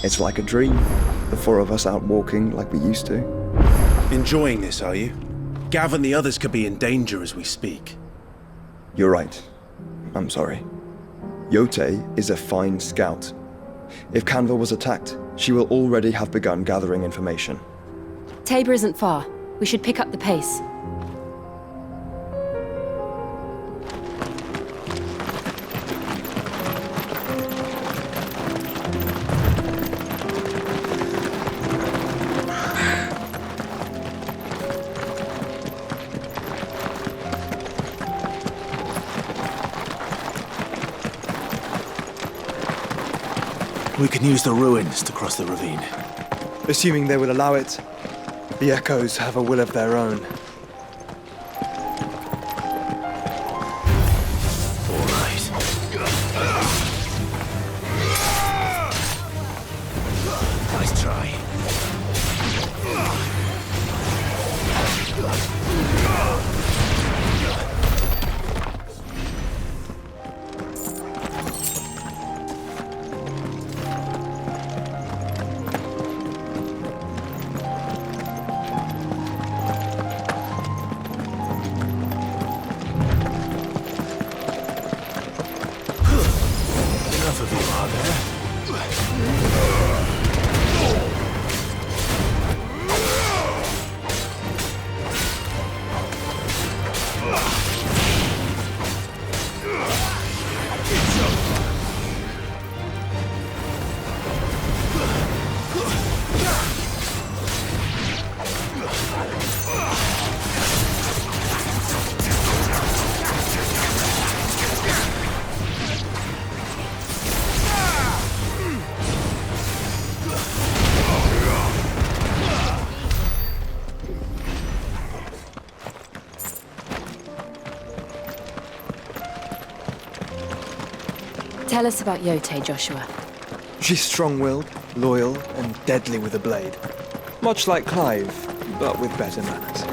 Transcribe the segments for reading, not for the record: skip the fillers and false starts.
It's like a dream. The four of us out walking like we used to. Enjoying this, are you? Gav and the others could be in danger as we speak. You're right. I'm sorry. Yote is a fine scout. If Canva was attacked, she will already have begun gathering information. Tabor isn't far. We should pick up the pace. We can use the ruins to cross the ravine. Assuming they will allow it, the Echoes have a will of their own. All right. Nice try. Enough of you, are there? Tell us about Yote, Joshua. She's strong-willed, loyal, and deadly with a blade. Much like Clive, but with better manners.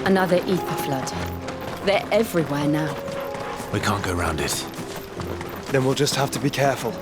Another ether flood. They're everywhere now. We can't go round it. Then we'll just have to be careful.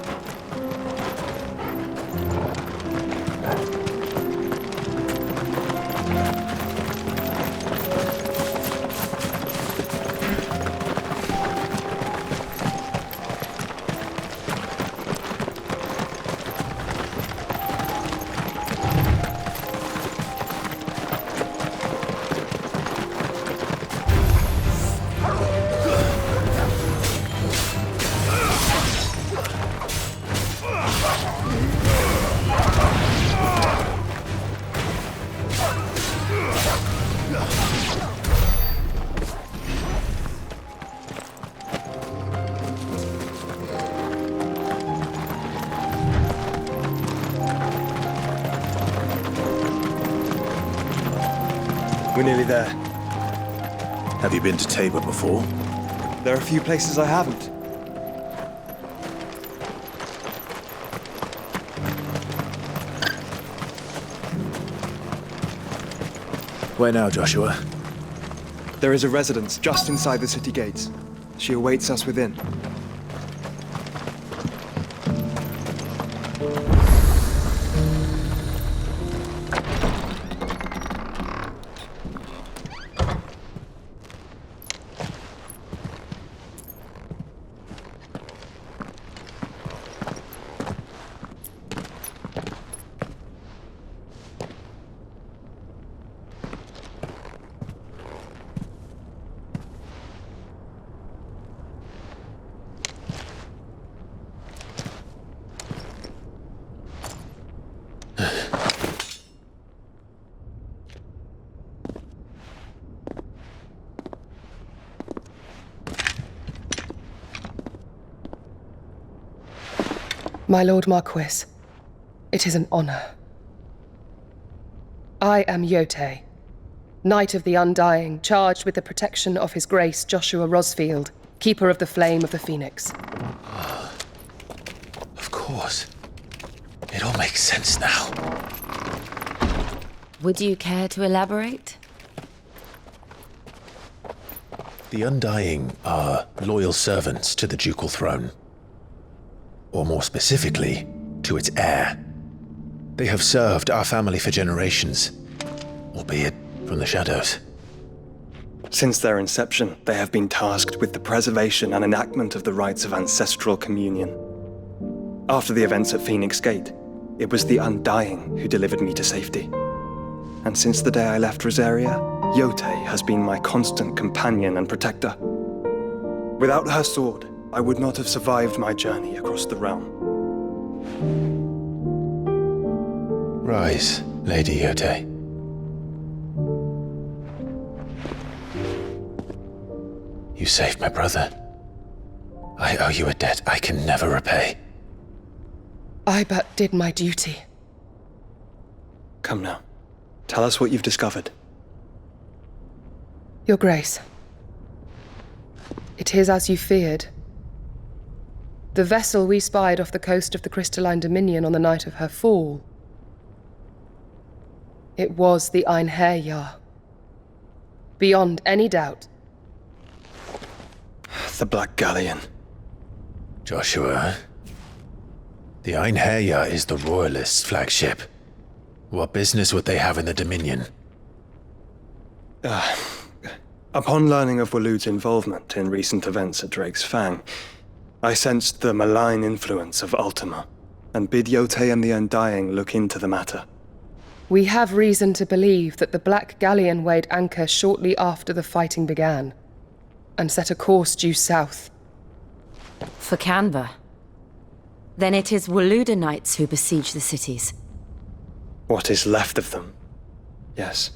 We're nearly there. Have you been to Tabor before? There are a few places I haven't. Where now, Joshua? There is a residence just inside the city gates. She awaits us within. My Lord Marquis, it is an honor. I am Yotei, Knight of the Undying, charged with the protection of His Grace Joshua Rosfield, Keeper of the Flame of the Phoenix. Of course. It all makes sense now. Would you care to elaborate? The Undying are loyal servants to the ducal throne. Or more specifically, to its heir. They have served our family for generations, albeit from the shadows. Since their inception, they have been tasked with the preservation and enactment of the rites of ancestral communion. After the events at Phoenix Gate, it was the Undying who delivered me to safety. And since the day I left Rosaria, Yotei has been my constant companion and protector. Without her sword, I would not have survived my journey across the realm. Rise, Lady Yotei. You saved my brother. I owe you a debt I can never repay. I but did my duty. Come now. Tell us what you've discovered. Your Grace. It is as you feared. The vessel we spied off the coast of the Crystalline Dominion on the night of her fall. It was the Einherjar. Beyond any doubt. The Black Galleon. Joshua, the Einherjar is the Royalists' flagship. What business would they have in the Dominion? Upon learning of Waloed's involvement in recent events at Drake's Fang, I sensed the malign influence of Ultima, and bid Yotei and the Undying look into the matter. We have reason to believe that the Black Galleon weighed anchor shortly after the fighting began, and set a course due south. For Canva. Then it is Waloed knights who besiege the cities. What is left of them, yes.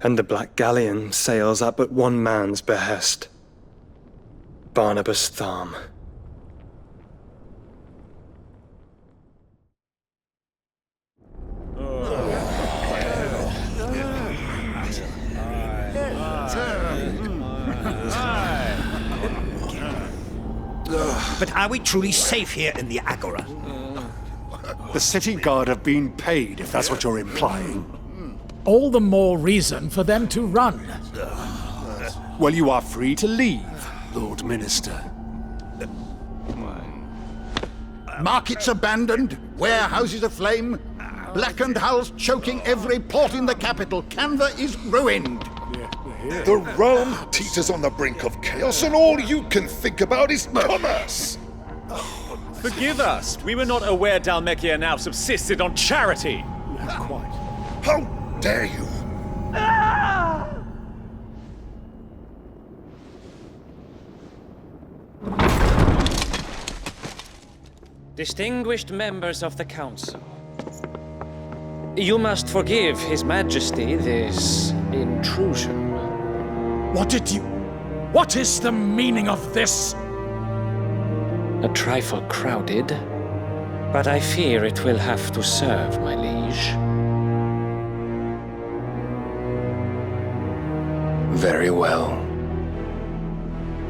And the Black Galleon sails at but one man's behest. Barnabas Tharm. But are we truly safe here in the Agora? The city guard have been paid, if that's what you're implying. All the more reason for them to run. Well, you are free to leave, Lord Minister. Markets abandoned, warehouses aflame, blackened hulls choking every port in the capital. Canva is ruined. The realm teeters on the brink of chaos, and all you can think about is commerce! Forgive us! We were not aware Dhalmekia now subsisted on charity! Quite. How dare you! Distinguished members of the Council, you must forgive His Majesty this intrusion. What is the meaning of this? A trifle crowded, but I fear it will have to serve, my liege. Very well.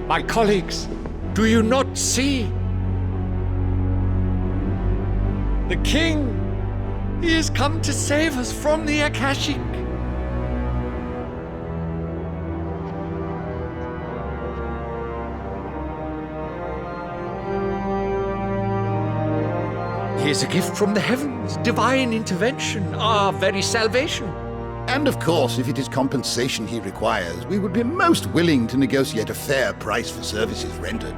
My colleagues, do you not see? The King! He has come to save us from the Akashic! He is a gift from the heavens, divine intervention, our very salvation. And of course, if it is compensation he requires, we would be most willing to negotiate a fair price for services rendered.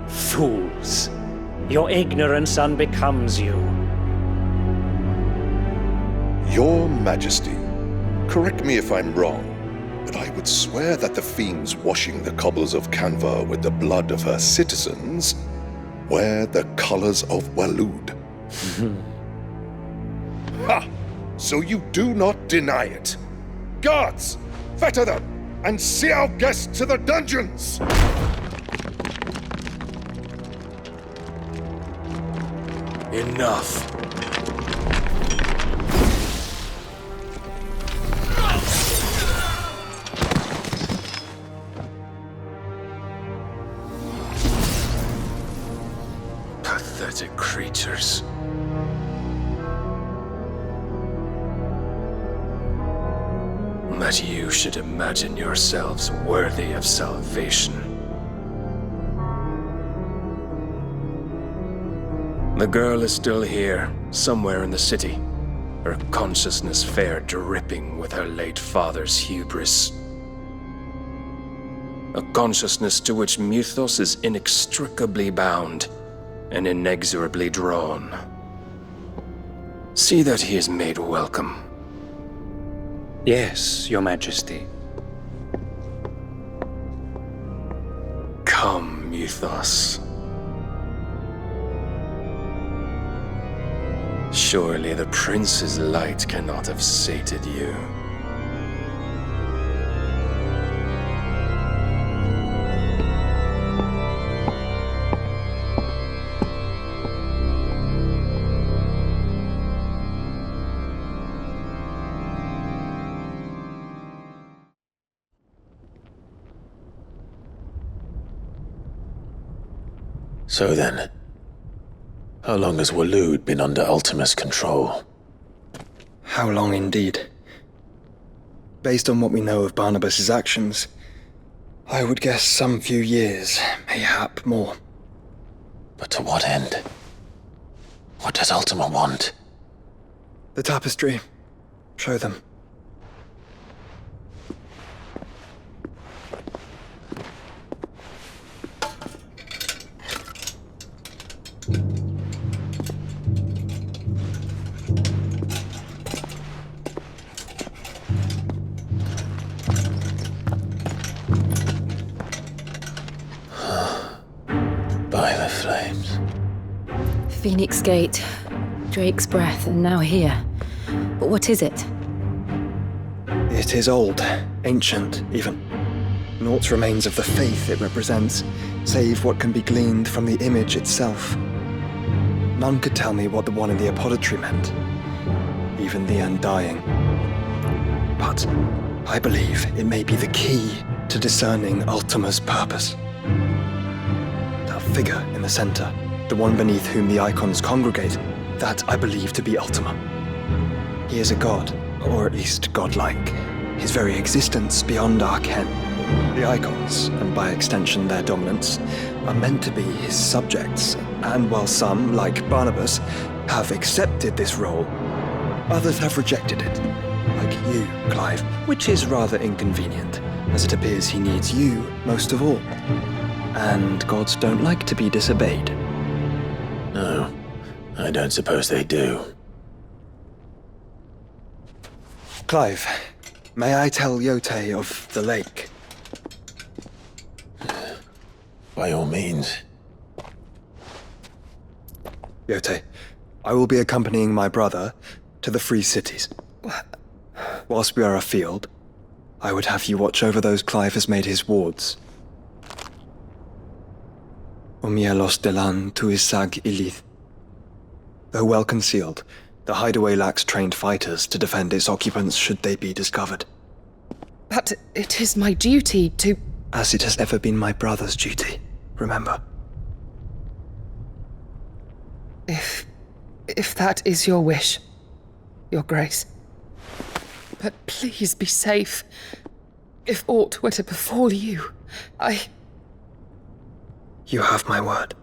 Fools! Your ignorance unbecomes you. Your Majesty, correct me if I'm wrong, but I would swear that the fiends washing the cobbles of Canva with the blood of her citizens wear the colors of Waloed. Ha! So you do not deny it. Guards, fetter them, and see our guests to the dungeons! Enough. Pathetic creatures. That you should imagine yourselves worthy of salvation. The girl is still here, somewhere in the city, her consciousness fair dripping with her late father's hubris. A consciousness to which Mythos is inextricably bound and inexorably drawn. See that he is made welcome. Yes, Your Majesty. Come, Mythos. Surely the prince's light cannot have sated you. So then, how long has Waloed been under Ultima's control? How long indeed? Based on what we know of Barnabas's actions, I would guess some few years, mayhap more. But to what end? What does Ultima want? The tapestry. Show them. By the flames. Phoenix Gate, Drake's Breath, and now here. But what is it? It is old, ancient, even. Naught remains of the faith it represents, save what can be gleaned from the image itself. None could tell me what the one in the apothecary meant, even the Undying. But I believe it may be the key to discerning Ultima's purpose. That figure in the center, the one beneath whom the Eikons congregate, that I believe to be Ultima. He is a god, or at least godlike, his very existence beyond our ken. The Eikons, and by extension their dominants, are meant to be his subjects, and while some, like Barnabas, have accepted this role, others have rejected it, like you, Clive, which is rather inconvenient, as it appears he needs you most of all. And gods don't like to be disobeyed. No, I don't suppose they do. Clive, may I tell Yote of the lake? By all means. Yote, I will be accompanying my brother to the Free Cities. Whilst we are afield, I would have you watch over those Clive has made his wards. Umielos delan tuisag ilith. Though well concealed, the hideaway lacks trained fighters to defend its occupants should they be discovered. But it is my duty to... As it has ever been my brother's duty, remember. If that is your wish, Your Grace. But please be safe. If aught were to befall you, You have my word.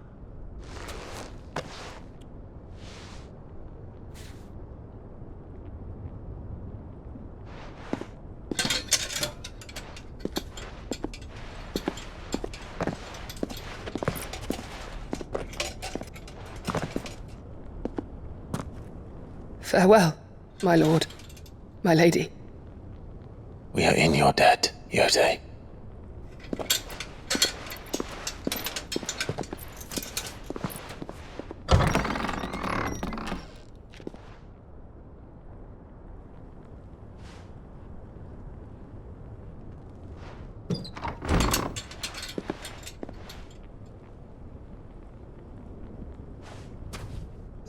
Farewell, my lord, my lady. We are in your debt, Yote.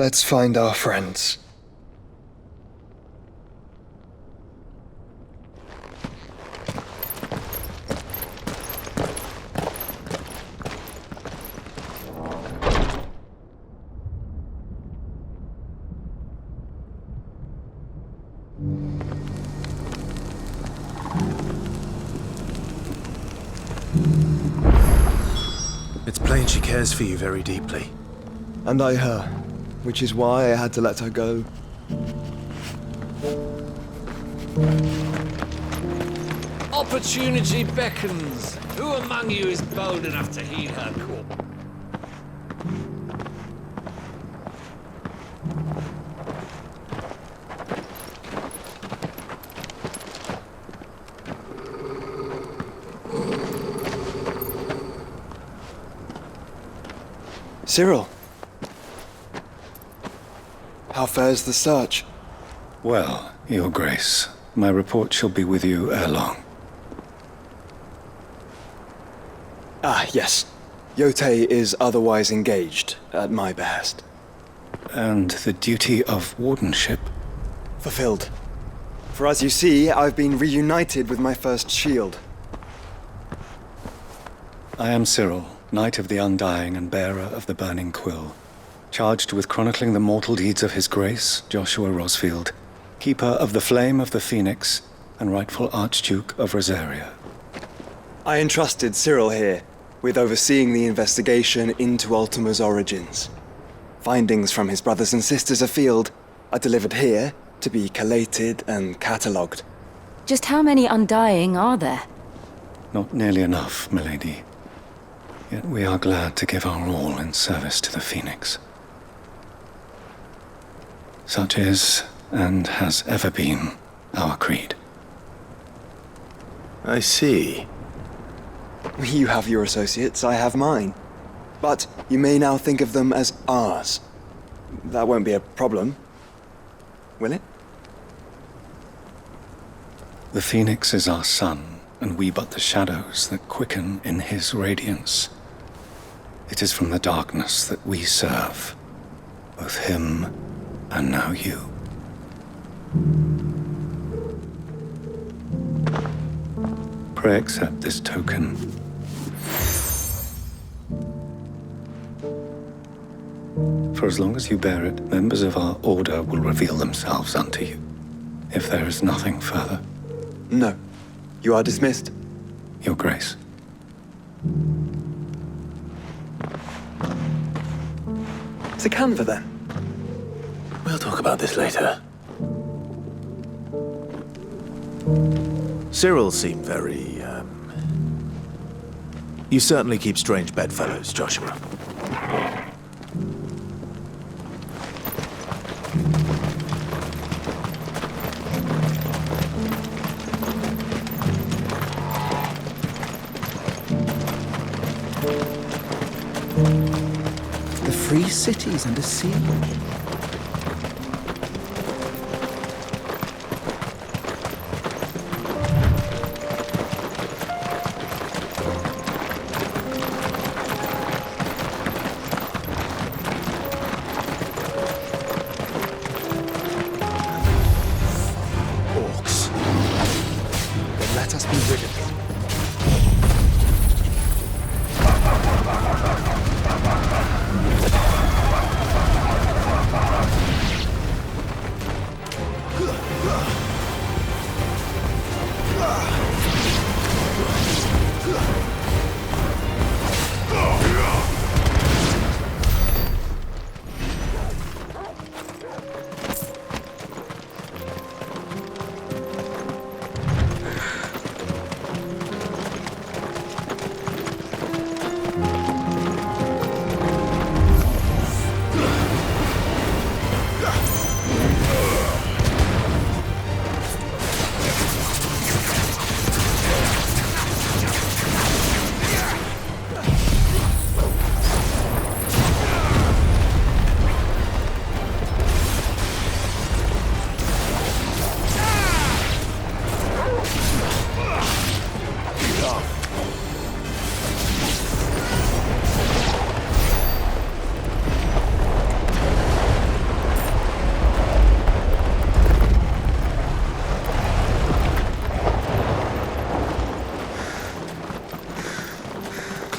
Let's find our friends. It's plain she cares for you very deeply. And I her, which is why I had to let her go. Opportunity beckons. Who among you is bold enough to heed her call? Cyril. How fares the search? Well, Your Grace, my report shall be with you ere long. Ah, yes. Yotei is otherwise engaged, at my behest. And the duty of wardenship? Fulfilled. For as you see, I've been reunited with my first shield. I am Cyril, Knight of the Undying and bearer of the Burning Quill, charged with chronicling the mortal deeds of His Grace, Joshua Rosfield, Keeper of the Flame of the Phoenix, and rightful Archduke of Rosaria. I entrusted Cyril here with overseeing the investigation into Ultima's origins. Findings from his brothers and sisters afield are delivered here to be collated and catalogued. Just how many Undying are there? Not nearly enough, milady. Yet we are glad to give our all in service to the Phoenix. Such is, and has ever been, our creed. I see. You have your associates, I have mine. But you may now think of them as ours. That won't be a problem, will it? The Phoenix is our sun, and we but the shadows that quicken in his radiance. It is from the darkness that we serve, both him and now you. Pray accept this token. For as long as you bear it, members of our order will reveal themselves unto you, if there is nothing further. No. You are dismissed. Your Grace. To Canva, then? We'll talk about this later. Cyril seemed very, You certainly keep strange bedfellows, Joshua. The free cities under siege. Orcs. Then let us be rid of them.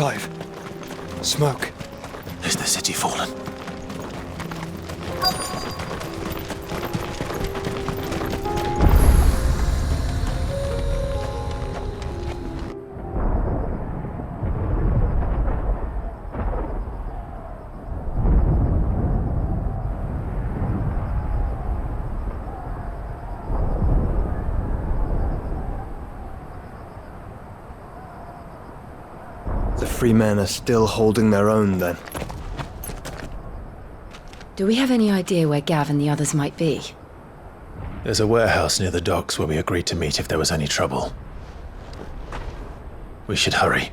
Clive. Smoke. Is the city fallen? The free men are still holding their own, then. Do we have any idea where Gav and the others might be? There's a warehouse near the docks where we agreed to meet if there was any trouble. We should hurry.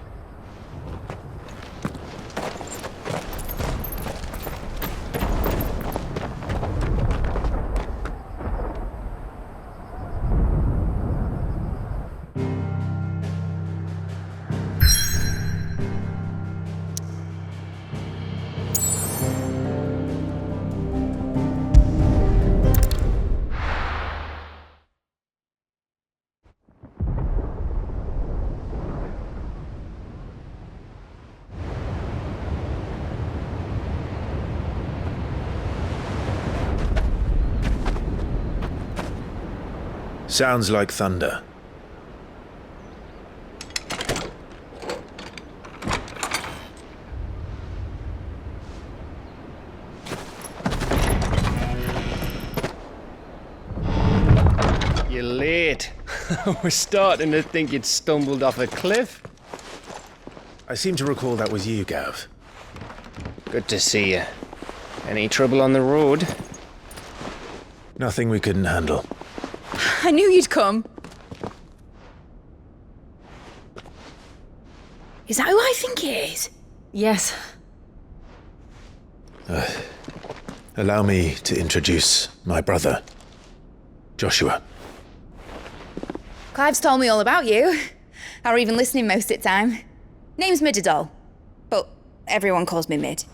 Sounds like thunder. You're late. We're starting to think you'd stumbled off a cliff. I seem to recall that was you, Gav. Good to see you. Any trouble on the road? Nothing we couldn't handle. I knew you'd come. Is that who I think it is? Yes. Allow me to introduce my brother, Joshua. Clive's told me all about you. Or even listening most of the time. Name's Midadol, but everyone calls me Mid.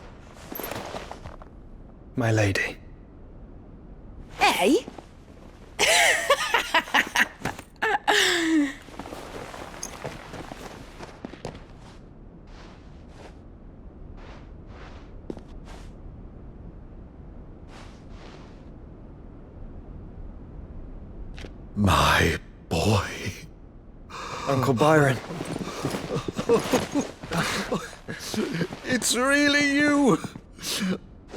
My lady. Eh? My boy. Uncle Byron. It's really you.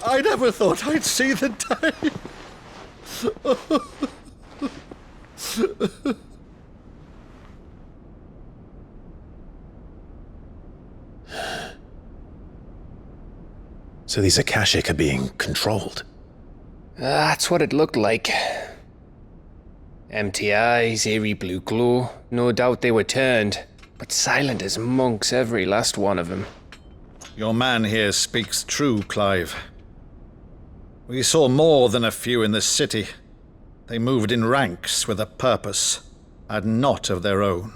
I never thought I'd see the day. So these Akashic are being controlled? That's what it looked like. Empty eyes, eerie blue glow. No doubt they were turned, but silent as monks, every last one of them. Your man here speaks true, Clive. We saw more than a few in the city. They moved in ranks with a purpose, and not of their own.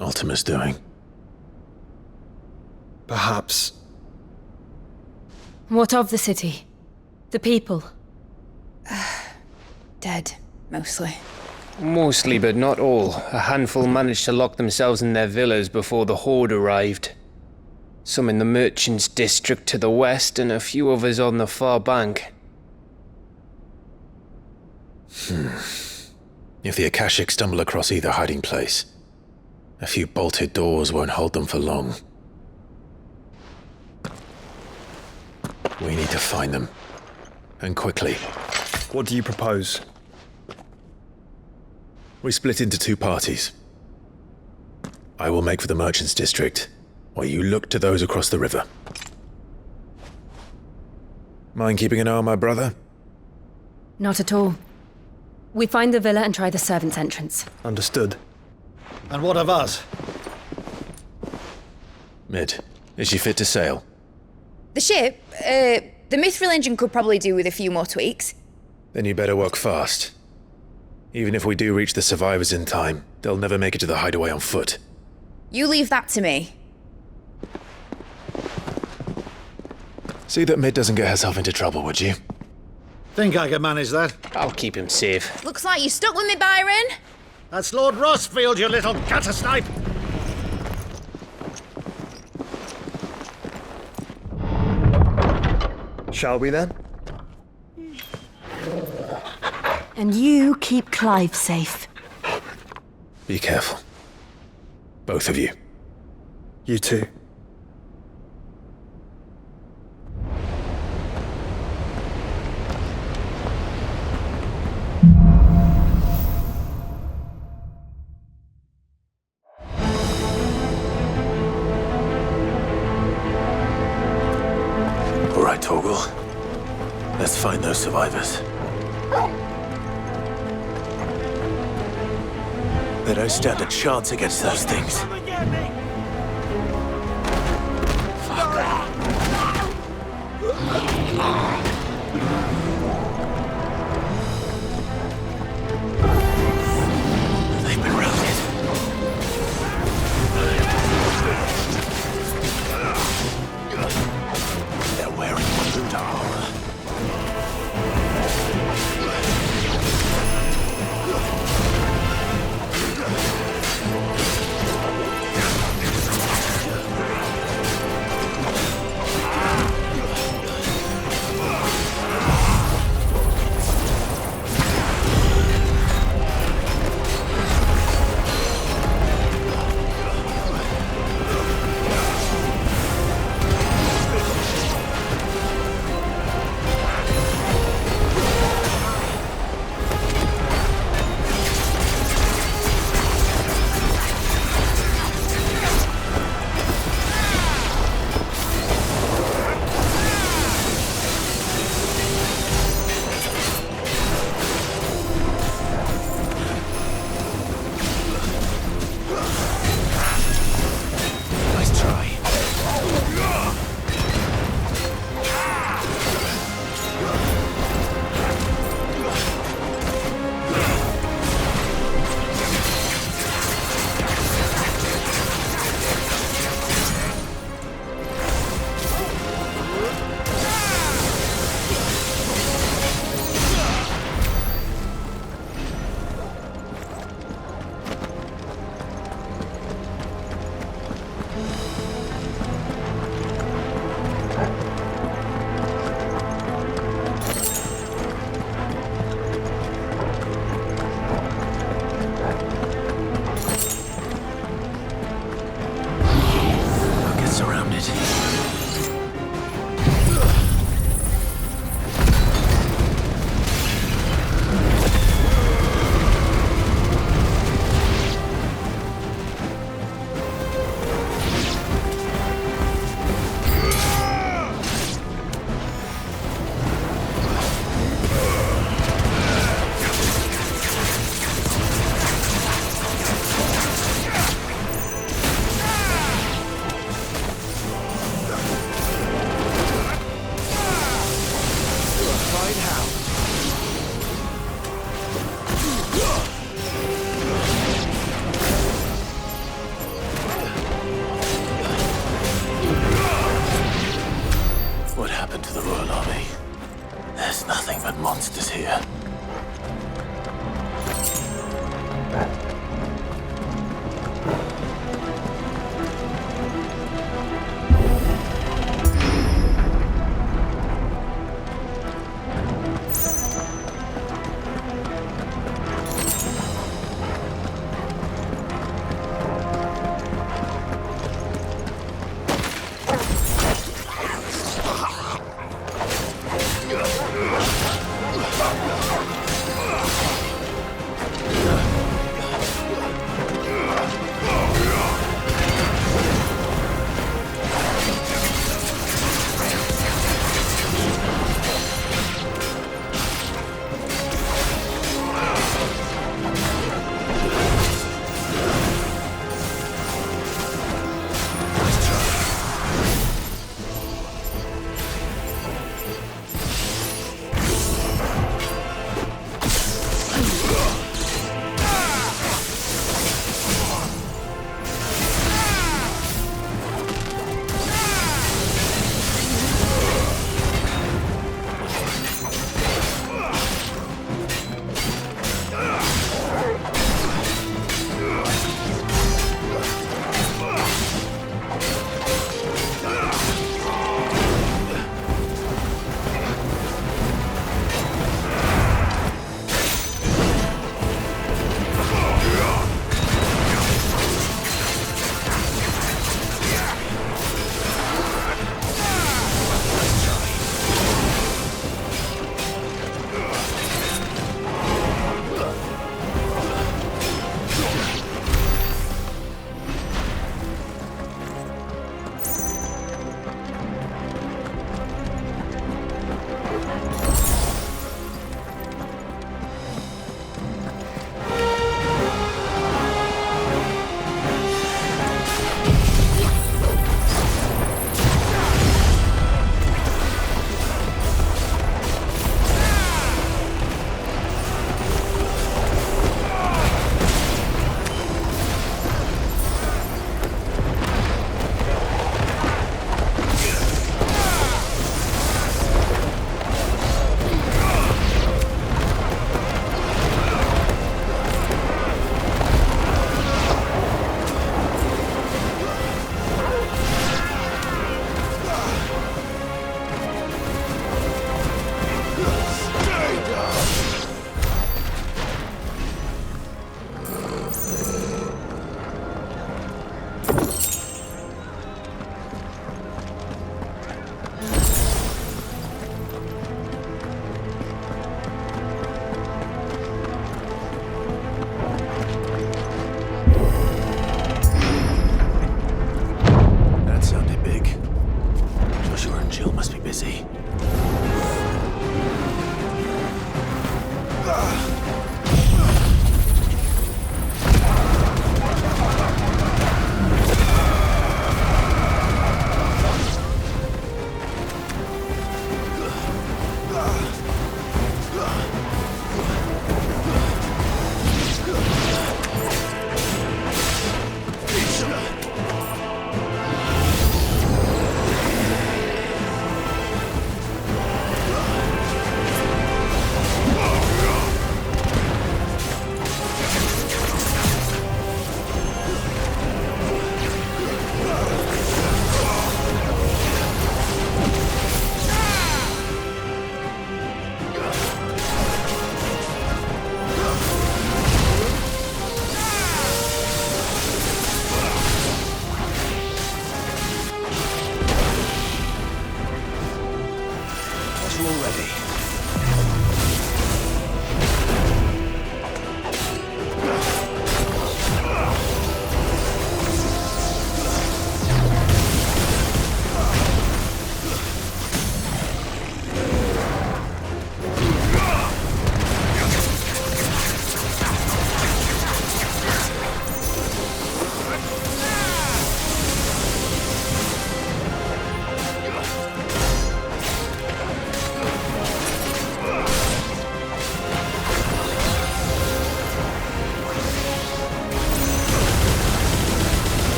Ultima's doing. Perhaps. What of the city? The people? Dead, mostly. Mostly, but not all. A handful managed to lock themselves in their villas before the Horde arrived. Some in the merchants' district to the west, and a few others on the far bank. If the Akashic stumble across either hiding place, a few bolted doors won't hold them for long. We need to find them. And quickly. What do you propose? We split into two parties. I will make for the merchants' district, while you look to those across the river. Mind keeping an eye on my brother? Not at all. We find the villa and try the servants' entrance. Understood. And what of us? Mid, is she fit to sail? The ship, the mithril engine could probably do with a few more tweaks. Then you better work fast. Even if we do reach the survivors in time, they'll never make it to the hideaway on foot. You leave that to me. See that Mid doesn't get herself into trouble, would you? Think I can manage that? I'll keep him safe. Looks like you stuck with me, Byron. That's Lord Rosfield, you little gutter snipe! Shall we then? And you keep Clive safe. Be careful. Both of you. You too. All right, Torgal. Let's find those survivors. They don't stand a chance against those things. They've been routed. They're wearing Waloda armor. monsters here.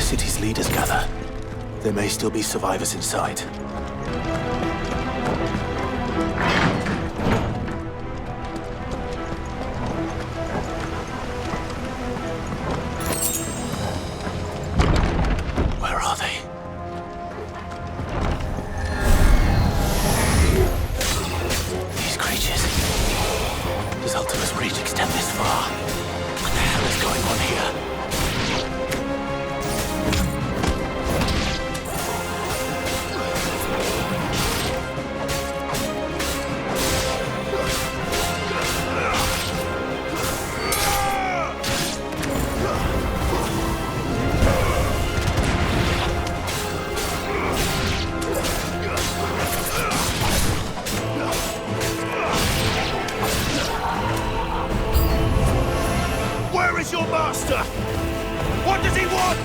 the city's leaders gather, there may still be survivors inside. Where are they? These creatures. Does Ultima's reach extend this far? What the hell is going on here? Your master! What does he want?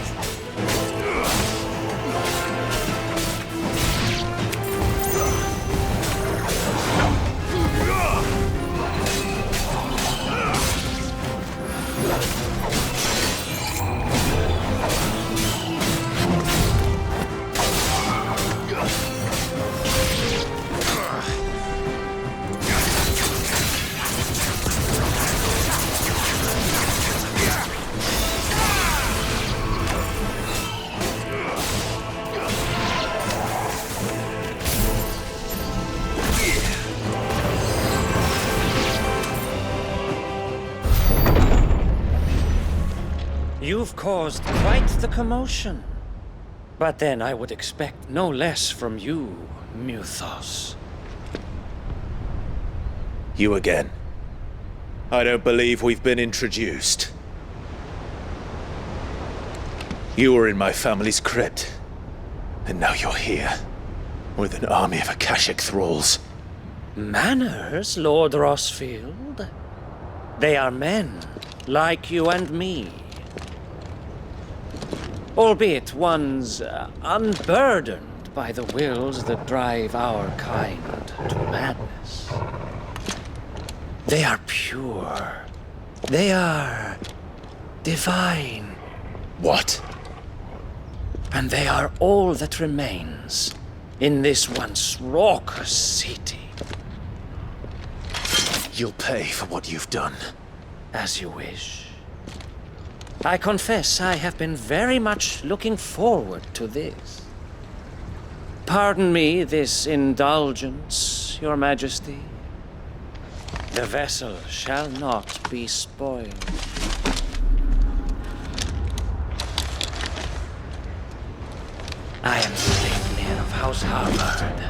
You've caused quite the commotion. But then I would expect no less from you, Muthos. You again. I don't believe we've been introduced. You were in my family's crypt, and now you're here, with an army of Akashic thralls. Manners, Lord Rosfield? They are men, like you and me. Albeit ones unburdened by the wills that drive our kind to madness. They are pure. They are divine. What? And they are all that remains in this once raucous city. You'll pay for what you've done. As you wish. I confess I have been very much looking forward to this. Pardon me this indulgence, Your Majesty. The vessel shall not be spoiled. I am Sleipnir of House Harvard,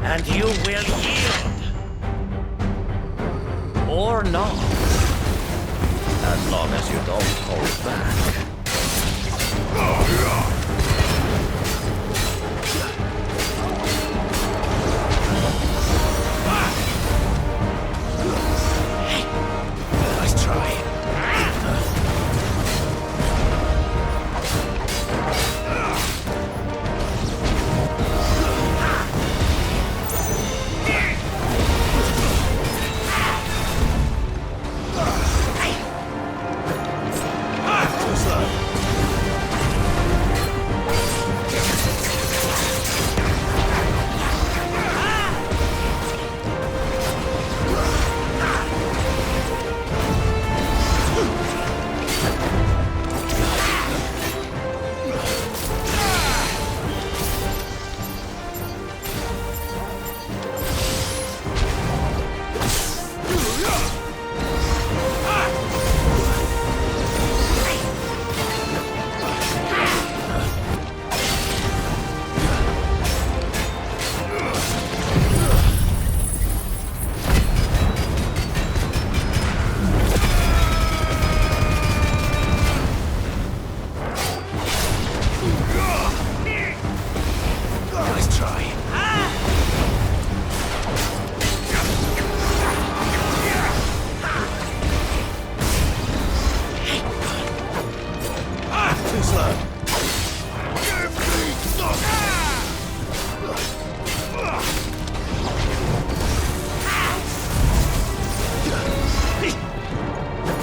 and you will yield. Or not. As long as you don't hold back. Nice try.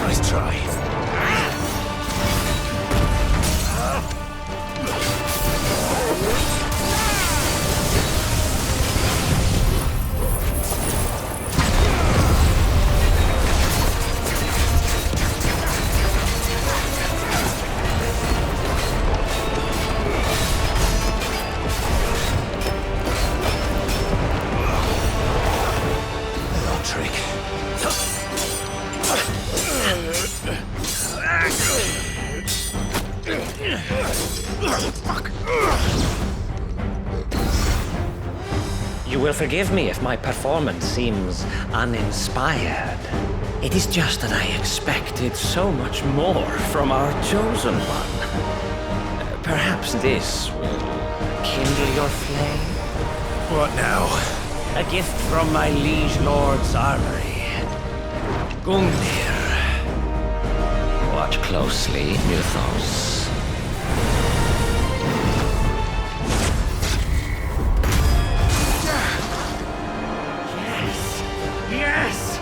Nice try. You will forgive me if my performance seems uninspired. It is just that I expected so much more from our chosen one. Perhaps this will kindle your flame? What now? A gift from my liege lord's armory. Gungnir. Watch closely, Mythos. Yes!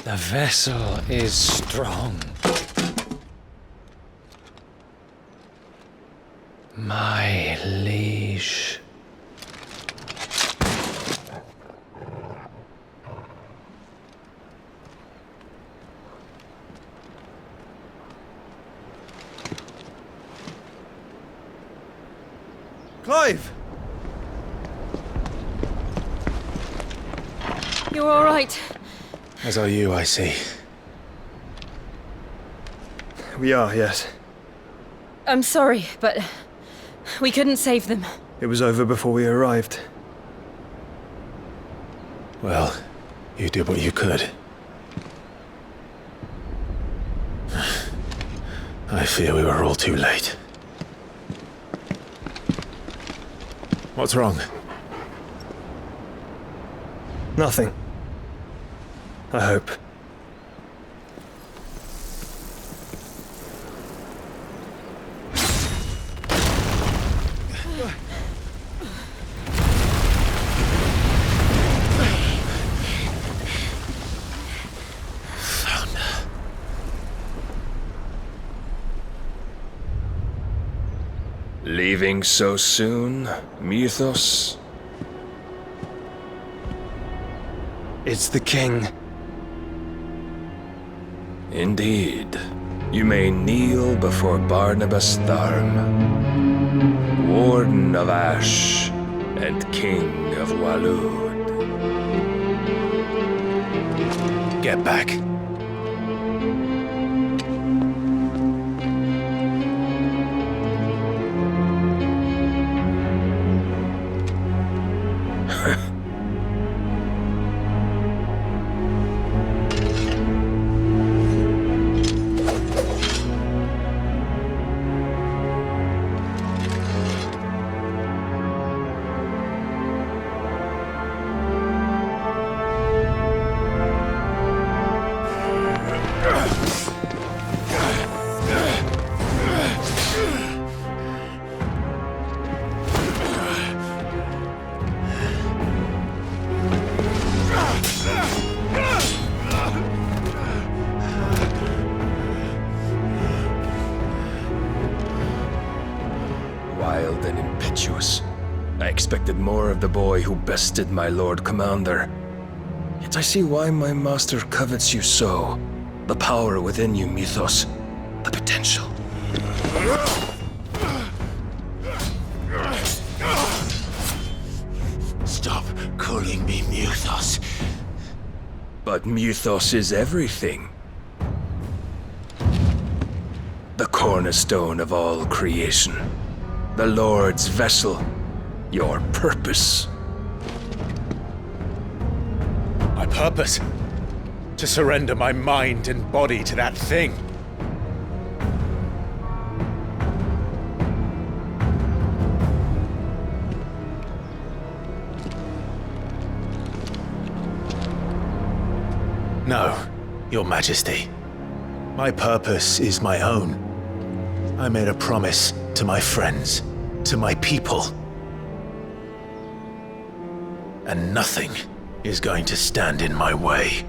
The vessel is strong. My liege. Clive! You're all right. As are you, I see. We are, yes. I'm sorry, but we couldn't save them. It was over before we arrived. Well, you did what you could. I fear we were all too late. What's wrong? Nothing. I hope. Leaving so soon, Mythos? It's the king. Indeed. You may kneel before Barnabas Tharm, Warden of Ash and King of Waloed. Get back. Wild and impetuous. I expected more of the boy who bested my Lord Commander. Yet I see why my master covets you so. The power within you, Mythos. The potential. Stop calling me Mythos. But Mythos is everything. The cornerstone of all creation. The Lord's vessel. Your purpose. My purpose? To surrender my mind and body to that thing. No, Your Majesty. My purpose is my own. I made a promise to my friends, to my people. And nothing is going to stand in my way.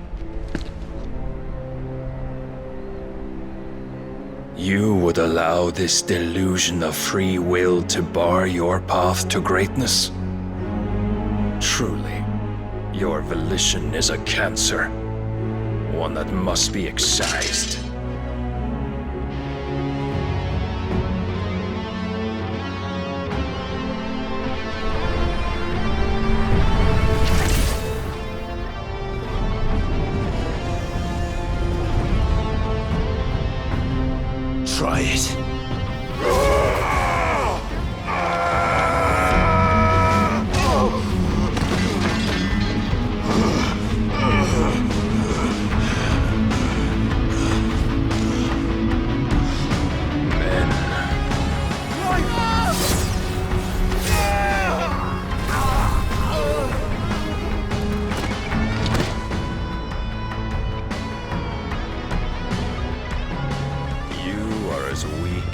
You would allow this delusion of free will to bar your path to greatness? Truly, your volition is a cancer, one that must be excised. Try it.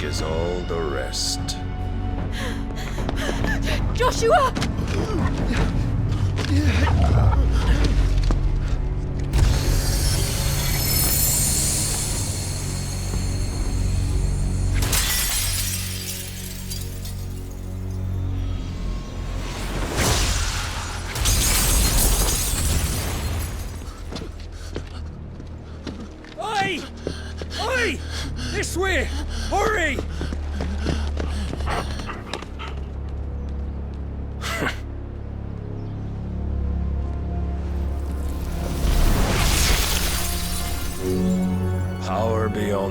As all the rest. Joshua! Oi! Oi! This way! Hurry!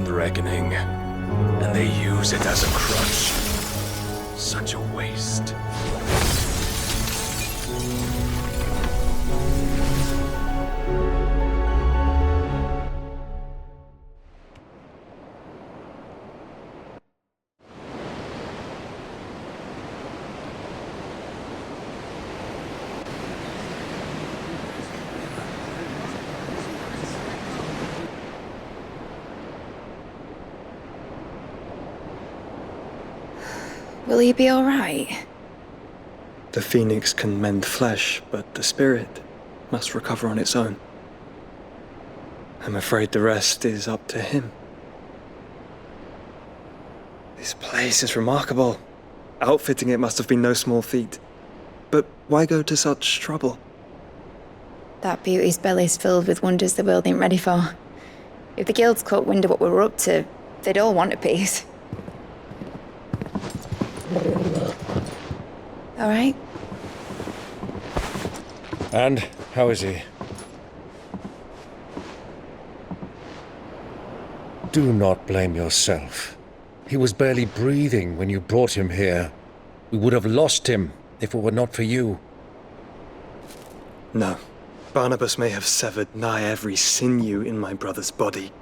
on the reckoning, and they use it as a crutch. Such a waste. Will he be alright? The phoenix can mend flesh, but the spirit must recover on its own. I'm afraid the rest is up to him. This place is remarkable. Outfitting it must have been no small feat. But why go to such trouble? That beauty's belly's filled with wonders the world ain't ready for. If the guilds caught wind of what we were up to, they'd all want a piece. All right. And how is he? Do not blame yourself. He was barely breathing when you brought him here. We would have lost him if it were not for you. No. Barnabas may have severed nigh every sinew in my brother's body.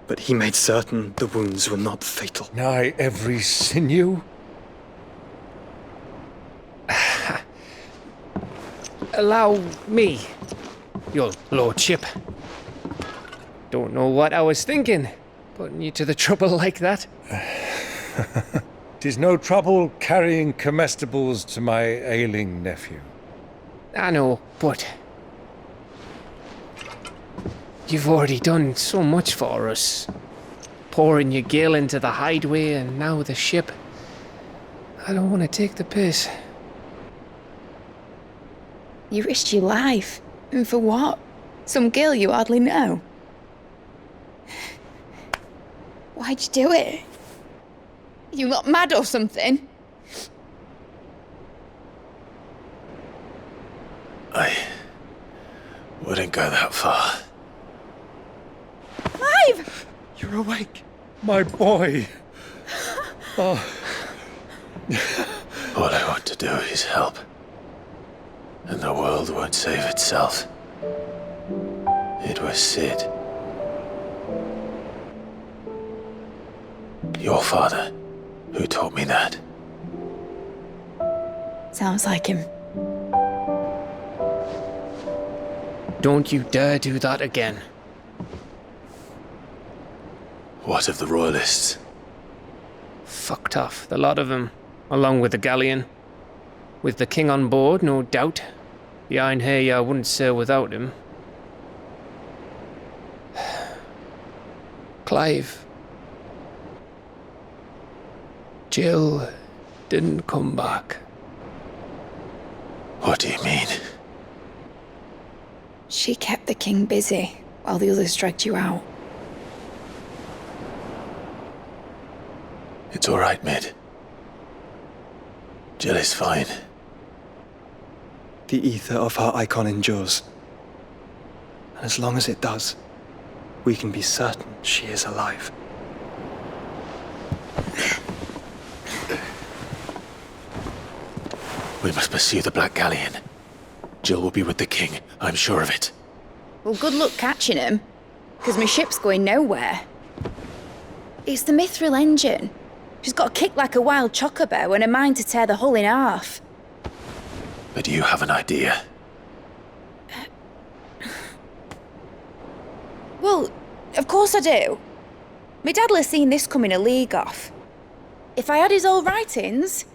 But he made certain the wounds were not fatal. Nigh every sinew? Allow me, your lordship. Don't know what I was thinking, putting you to the trouble like that. 'Tis no trouble carrying comestibles to my ailing nephew. I know, but you've already done so much for us. Pouring your gil into the hideaway and now the ship. I don't want to take the piss. You risked your life. And for what? Some girl you hardly know. Why'd you do it? You not mad or something? I wouldn't go that far. Clive! You're awake. My boy. Oh. All I want to do is help. And the world won't save itself. It was Sid. Your father, who taught me that. Sounds like him. Don't you dare do that again. What of the Royalists? Fucked off, the lot of them, along with the galleon. With the king on board, no doubt. Behind here, I wouldn't sail without him. Clive. Jill didn't come back. What do you mean? She kept the king busy while the others dragged you out. It's all right, Mid. Jill is fine. The ether of her Eikon endures. And as long as it does, we can be certain she is alive. We must pursue the Black Galleon. Jill will be with the king, I'm sure of it. Well, good luck catching him, because my ship's going nowhere. It's the Mithril engine. She's got a kick like a wild chocobo and a mind to tear the hull in half. But you have an idea. Well, of course I do. My dad'll have seen this coming a league off. If I had his old writings...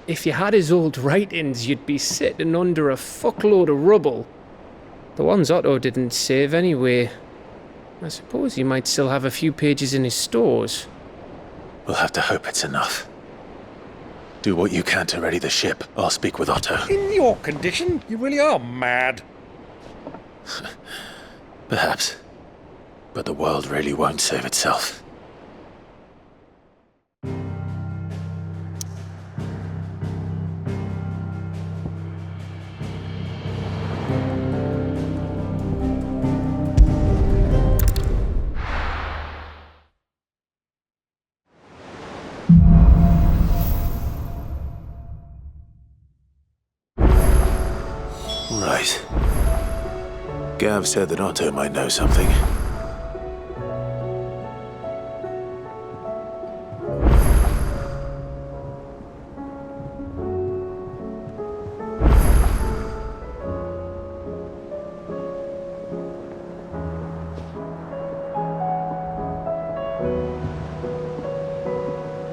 If you had his old writings, you'd be sitting under a fuckload of rubble. The ones Otto didn't save anyway. I suppose he might still have a few pages in his stores. We'll have to hope it's enough. Do what you can to ready the ship. I'll speak with Otto. In your condition, you really are mad. Perhaps. But the world really won't save itself. Right. Gav said that Otto might know something.